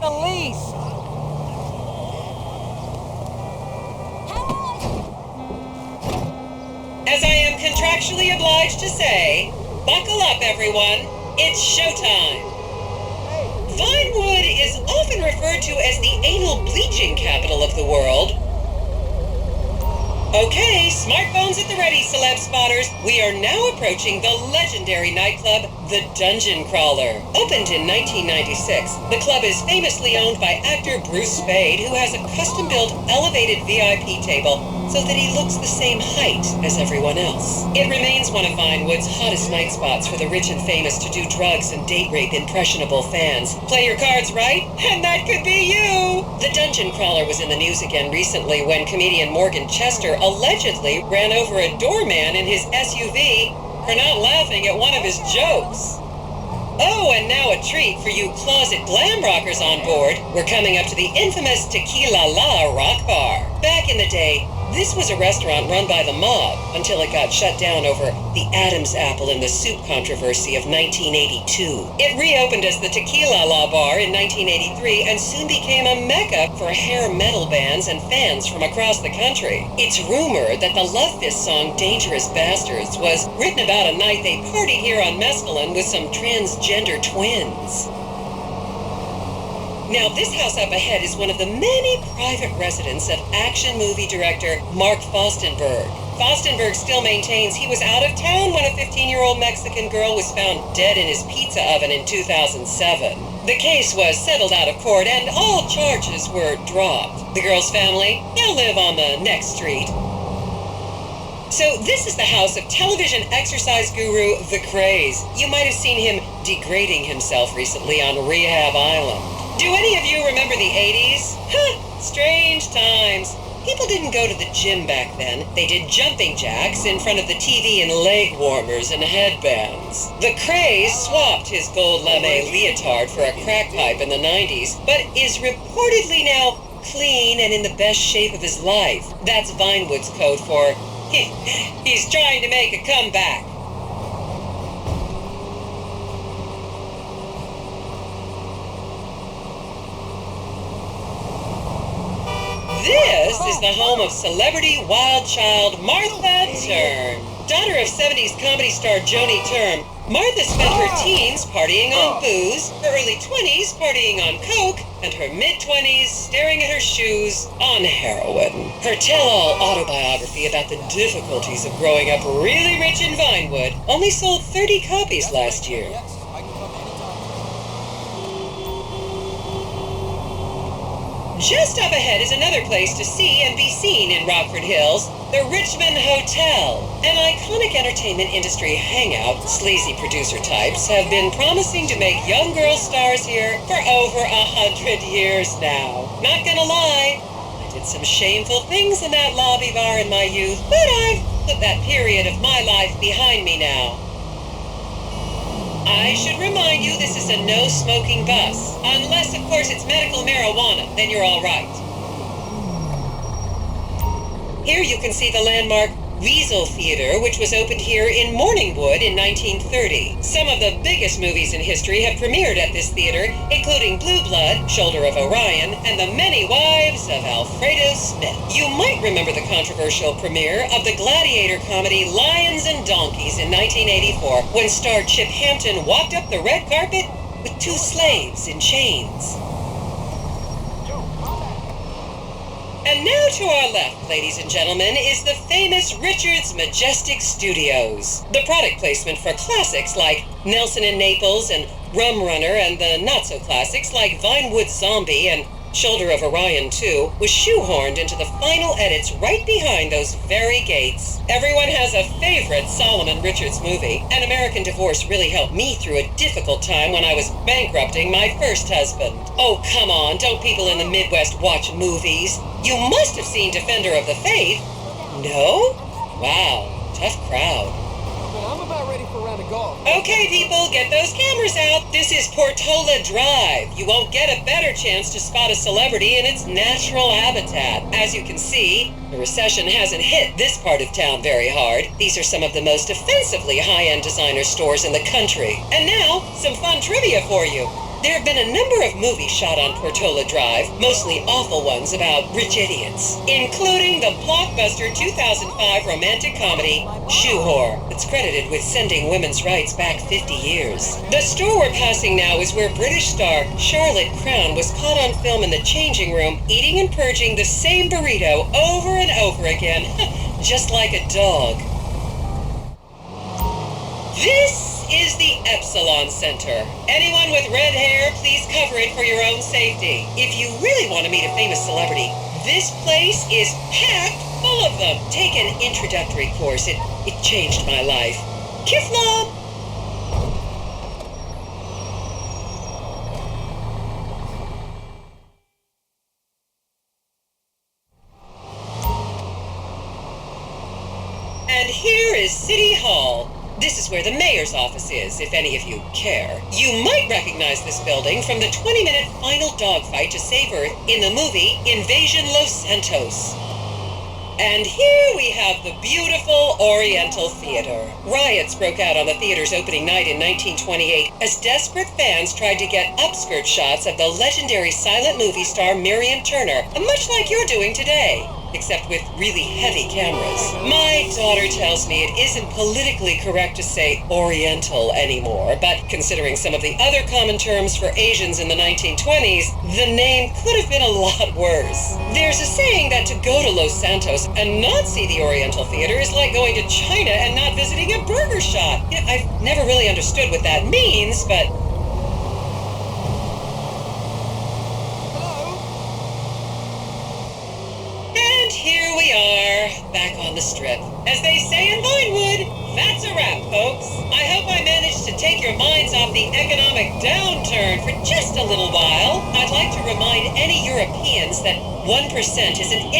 the least. As I am contractually obliged to say, buckle up, everyone. It's showtime. Vinewood is often referred to as the anal bleaching capital of the world. Okay, smartphones at the ready, celeb spotters. We are now approaching the legendary nightclub, the Dungeon Crawler. Opened in 1996, the club is famously owned by actor Bruce Spade, who has a custom-built elevated VIP table so that he looks the same height as everyone else. It remains one of Vinewood's hottest night spots for the rich and famous to do drugs and date rape impressionable fans. Play your cards right, and that could be you! The Dungeon Crawler was in the news again recently when comedian Morgan Chester allegedly ran over a doorman in his SUV for not laughing at one of his jokes. Oh, and now a treat for you closet glam rockers on board. We're coming up to the infamous Tequila La Rock Bar. Back in the day, this was a restaurant run by the mob until it got shut down over the Adam's apple in the soup controversy of 1982. It reopened as the Tequila La Bar in 1983 and soon became a mecca for hair metal bands and fans from across the country. It's rumored that the Love Fist song Dangerous Bastards was written about a night they partied here on Mescaline with some transgender twins. Now, this house up ahead is one of the many private residence of action movie director Mark Fostenberg. Fostenberg still maintains he was out of town when a 15-year-old Mexican girl was found dead in his pizza oven in 2007. The case was settled out of court and all charges were dropped. The girl's family now live on the next street. So this is the house of television exercise guru The Craze. You might have seen him degrading himself recently on Rehab Island. Do any of you remember the 80s? Huh, strange times. People didn't go to the gym back then. They did jumping jacks in front of the TV in leg warmers and headbands. The Craze swapped his gold lame leotard for a crack pipe in the 90s, but is reportedly now clean and in the best shape of his life. That's Vinewood's code for he's trying to make a comeback. This is the home of celebrity wild child Martha Turn. Daughter of 70s comedy star Joni Turn, Martha spent her teens partying on booze, her early 20s partying on coke, and her mid-20s staring at her shoes on heroin. Her tell-all autobiography about the difficulties of growing up really rich in Vinewood only sold 30 copies last year. Just up ahead is another place to see and be seen in Rockford Hills, the Richmond Hotel. An iconic entertainment industry hangout, sleazy producer types have been promising to make young girl stars here for over 100 years now. Not gonna lie, I did some shameful things in that lobby bar in my youth, but I've put that period of my life behind me now. I should remind you this is a no-smoking bus. Unless, of course, it's medical marijuana, then you're all right. Here you can see the landmark Weasel Theater, which was opened here in Morningwood in 1930. Some of the biggest movies in history have premiered at this theater, including Blue Blood, Shoulder of Orion, and The Many Wives of Alfredo Smith. You might remember the controversial premiere of the gladiator comedy Lions and Donkeys in 1984, when star Chip Hampton walked up the red carpet with two slaves in chains. And now to our left, ladies and gentlemen, is the famous Richard's Majestic Studios. The product placement for classics like Nelson and Naples and Rum Runner, and the not-so-classics like Vinewood Zombie and Shoulder of Orion 2 was shoehorned into the final edits right behind those very gates. Everyone has a favorite Solomon Richards movie. An American Divorce really helped me through a difficult time when I was bankrupting my first husband. Oh, come on, don't people in the Midwest watch movies? You must have seen Defender of the Faith. No? Wow, tough crowd. I'm about ready for a round of golf. Okay, people, get those cameras out. This is Portobello Drive. You won't get a better chance to spot a celebrity in its natural habitat. As you can see, the recession hasn't hit this part of town very hard. These are some of the most offensively high-end designer stores in the country. And now, some fun trivia for you. There have been a number of movies shot on Portobello Drive, mostly awful ones about rich idiots, including the blockbuster 2005 romantic comedy, Shoe Whore, that's credited with sending women's rights back 50 years. The store we're passing now is where British star Charlotte Crown was caught on film in the changing room, eating and purging the same burrito over and over again, just like a dog. This is the Epsilon Center. Anyone with red hair, please cover it for your own safety. If you really want to meet a famous celebrity, this place is packed full of them. Take an introductory course. It changed my life. Kiss, Mom! And here is City Hall. This is where the mayor's office is, if any of you care. You might recognize this building from the 20-minute final dogfight to save Earth in the movie Invasion Los Santos. And here we have the beautiful Oriental Theater. Riots broke out on the theater's opening night in 1928 as desperate fans tried to get upskirt shots of the legendary silent movie star Miriam Turner, much like you're doing today, except with really heavy cameras. My daughter tells me it isn't politically correct to say Oriental anymore, but considering some of the other common terms for Asians in the 1920s, the name could have been a lot worse. There's a saying that to go to Los Santos and not see the Oriental Theater is like going to China and not visiting a burger shop. You know, I've never really understood what that means, but... Here we are, back on the strip. As they say in Vinewood, that's a wrap, folks. I hope I managed to take your minds off the economic downturn for just a little while. I'd like to remind any Europeans that 1% is an